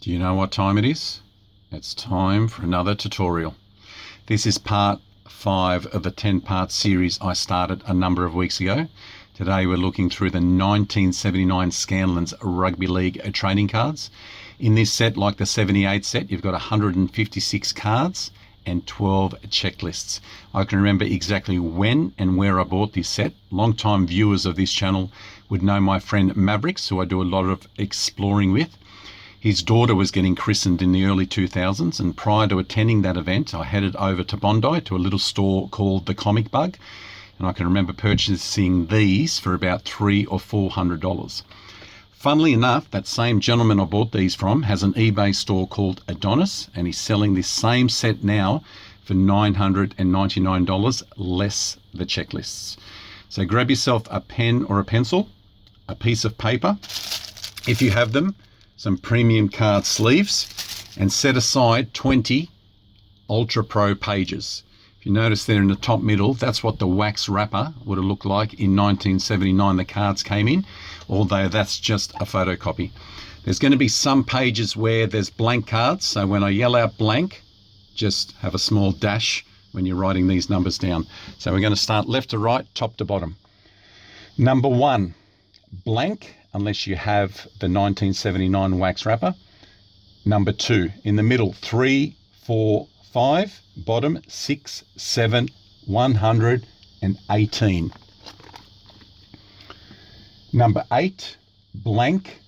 Do you know what time it is? It's time for another tutorial. This is part 5 of the 10-part series I started a number of weeks ago. Today we're looking through the 1979 Scanlon's Rugby League trading cards. In this set, like the 78 set, you've got 156 cards and 12 checklists. I can remember exactly when and where I bought this set. Long-time viewers of this channel would know my friend Mavericks, who I do a lot of exploring with. His daughter was getting christened in the early 2000s, and prior to attending that event, I headed over to Bondi to a little store called The Comic Bug, and I can remember purchasing these for about $300 or $400. Funnily enough, that same gentleman I bought these from has an eBay store called Adonis, and he's selling this same set now for $999, less the checklists. So grab yourself a pen or a pencil, a piece of paper, if you have them, some premium card sleeves, and set aside 20 Ultra Pro pages. If you notice there in the top middle, that's what the wax wrapper would have looked like in 1979 the cards came in, although that's just a photocopy. There's going to be some pages where there's blank cards, so when I yell out blank, just have a small dash when you're writing these numbers down. So we're going to start left to right, top to bottom. Number 1, blank, unless you have the 1979 wax wrapper. Number 2, in the middle, 3, 4, 5, bottom 6, 7, 118. Number 8, blank.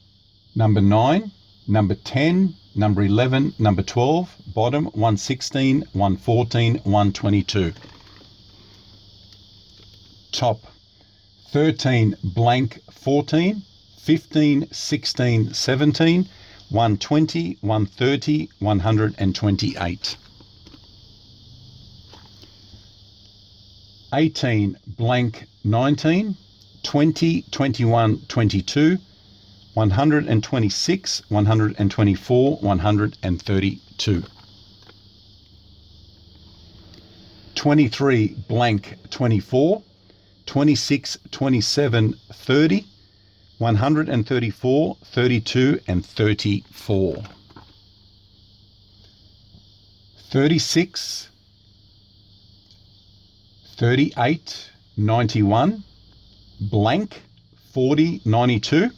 Number 9, number 10, number 11, number 12, bottom 116, 114, 122. Top 13, blank 14, 15, 16, 17, 120, 130, 128. 18, blank 19, 20, 21, 22, 126, 124, 132. 23, blank 24, 26, 27, 30, 134, 32, and 34. 36, 38, 91, blank 40, 92,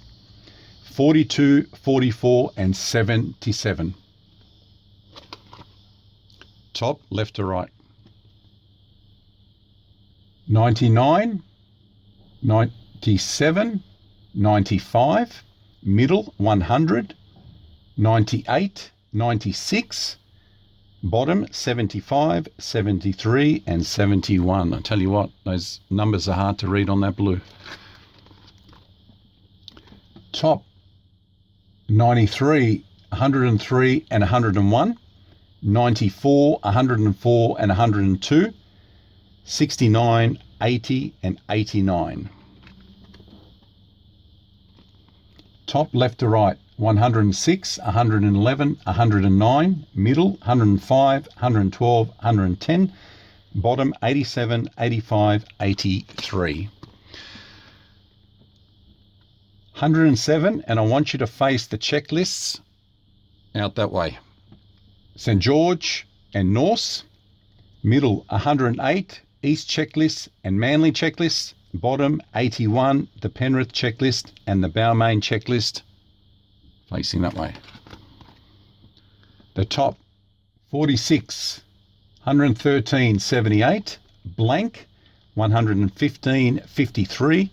42, 44, and 77. Top left to right. 99, 97, 95, middle 100, 98, 96, bottom 75, 73, and 71. I tell you what, those numbers are hard to read on that blue. Top 93, 103, and 101, 94, 104, and 102, 69, 80, and 89. Top left to right, 106, 111, 109, middle 105, 112, 110, bottom 87, 85, 83. 107, and I want you to face the checklists out that way. St. George and Norse, middle 108, East checklist and Manly checklist, bottom 81, the Penrith checklist and the Balmain checklist, facing that way. The top 46, 113, 78, blank 115, 53,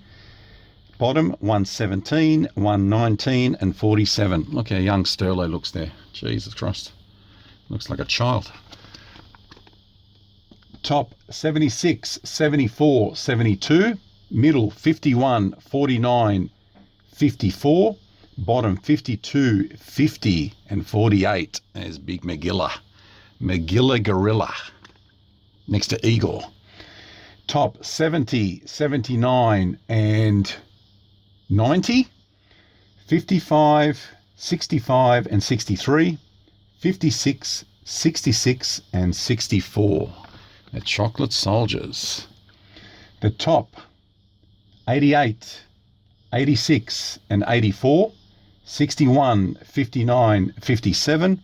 bottom 117, 119, and 47. Look how young Sterlo looks there. Jesus Christ. Looks like a child. Top 76, 74, 72, middle 51, 49, 54, bottom 52, 50, and 48. There's Big Magilla. Magilla Gorilla. Next to Igor. Top 70, 79, and 90, 55, 65, and 63, 56, 66, and 64. The Chocolate Soldiers. The top 88, 86, and 84, 61, 59, 57.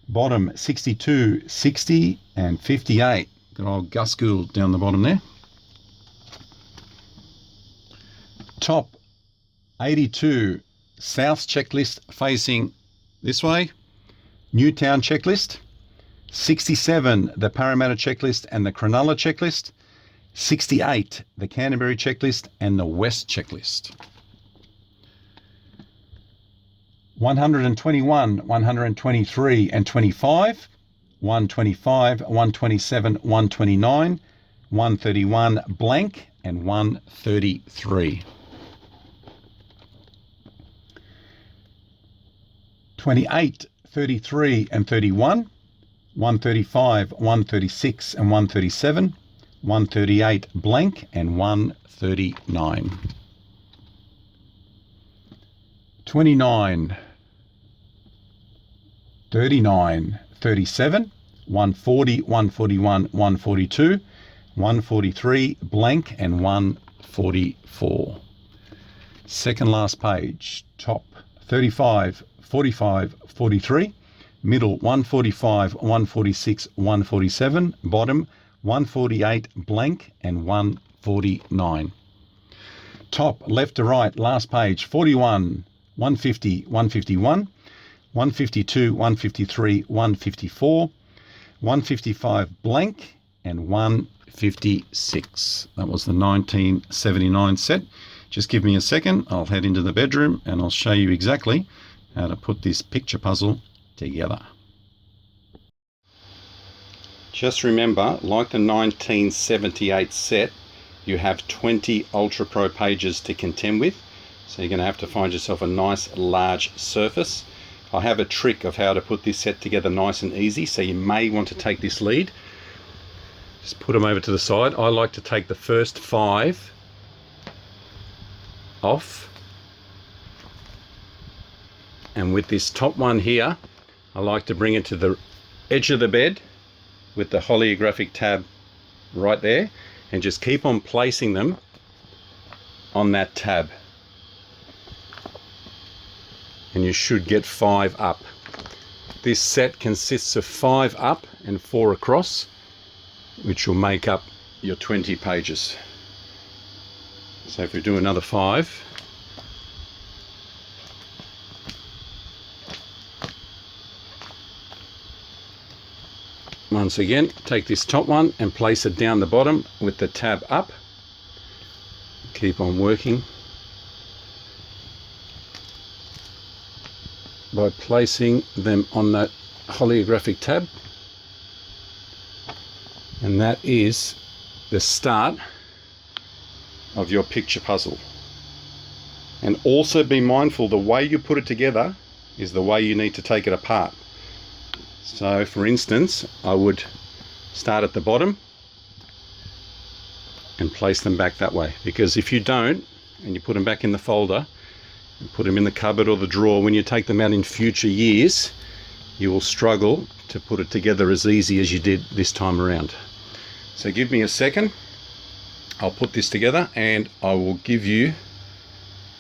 Bottom 62, 60 and 58. Good old Gus Gould down the bottom there. Top 82, South checklist facing this way. Newtown checklist. 67, the Parramatta checklist and the Cronulla checklist. 68, the Canterbury checklist and the West checklist. 121, 123 and 25. 125, 127, 129, 131 blank and 133. 28, 33 and 31. 135, 136 and 137. 138 blank and 139. 29, 39, 37, 140, 141, 142, 143 blank and 144. Second last page, top 35, 45, 43, middle 145, 146, 147, bottom 148 blank and 149. Top left to right, last page, 41, 150, 151, 152, 153, 154, 155 blank and 156. That was the 1979 set. Just give me a second. I'll head into the bedroom and I'll show you exactly how to put this picture puzzle together. Just remember, like the 1978 set, you have 20 Ultra Pro pages to contend with. So you're going to have to find yourself a nice large surface. I have a trick of how to put this set together nice and easy, so you may want to take this lead. Just put them over to the side. I like to take the first 5 off. And with this top one here, I like to bring it to the edge of the bed with the holographic tab right there, and just keep on placing them on that tab. And you should get 5 up. This set consists of 5 up and 4 across, which will make up your 20 pages. So if we do another 5, once again, take this top one and place it down the bottom with the tab up. Keep on working by placing them on that holographic tab. And that is the start of your picture puzzle. And also be mindful, the way you put it together is the way you need to take it apart. So for instance, I would start at the bottom and place them back that way, because if you don't and you put them back in the folder and put them in the cupboard or the drawer, when you take them out in future years, you will struggle to put it together as easy as you did this time around. So give me a second, I'll put this together and I will give you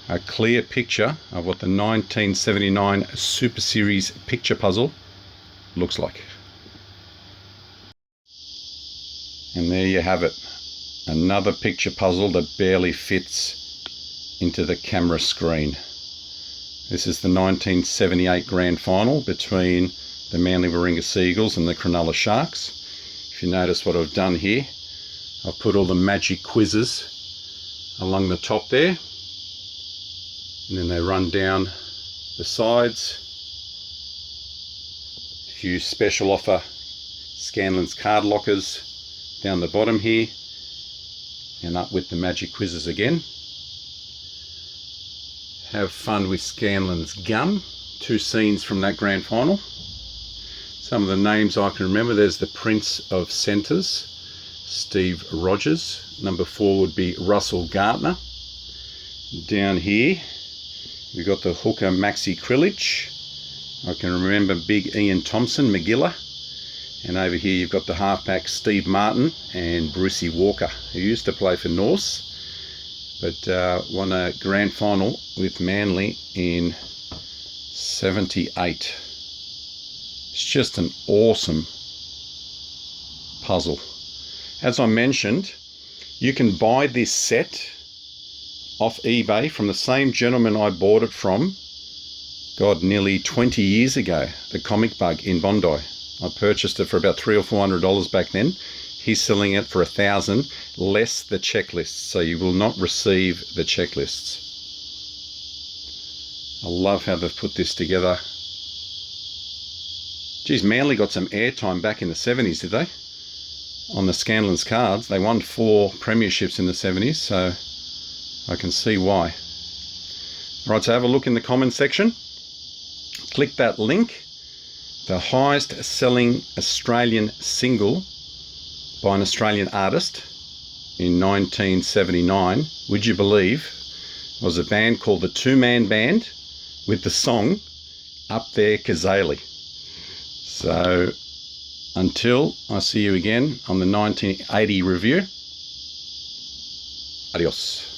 a clear picture of what the 1979 Super Series picture puzzle looks like. And there you have it, another picture puzzle that barely fits into the camera screen. This is the 1978 grand final between the Manly Warringah Seagulls and the Cronulla Sharks. If you notice what I've done here, I've put all the magic quizzes along the top there, and then they run down the sides. Few special offer Scanlan's card lockers down the bottom here, and up with the magic quizzes again. Have fun with Scanlan's gum. 2 scenes from that grand final. Some of the names I can remember, there's the Prince of Centres, Steve Rogers. Number 4 would be Russell Gardner. Down here we've got the hooker Maxi Krilich. I can remember big Ian Thompson, Magilla. And over here you've got the halfback Steve Martin and Brucey Walker, who used to play for Norse, but won a grand final with Manly in 78. It's just an awesome puzzle. As I mentioned, you can buy this set off eBay from the same gentleman I bought it from, God, nearly 20 years ago, the Comic Bug in Bondi. I purchased it for about $300 or $400 back then. He's selling it for $1,000, less the checklists, so you will not receive the checklists. I love how they've put this together. Geez, Manly got some airtime back in the 70s, did they? On the Scanlon's cards. They won 4 premierships in the 70s, so I can see why. Right, so have a look in the comments section. Click that link. The highest selling Australian single by an Australian artist in 1979, would you believe, was a band called the Two Man Band with the song Up There Kazali. So until I see you again on the 1980 review, adios.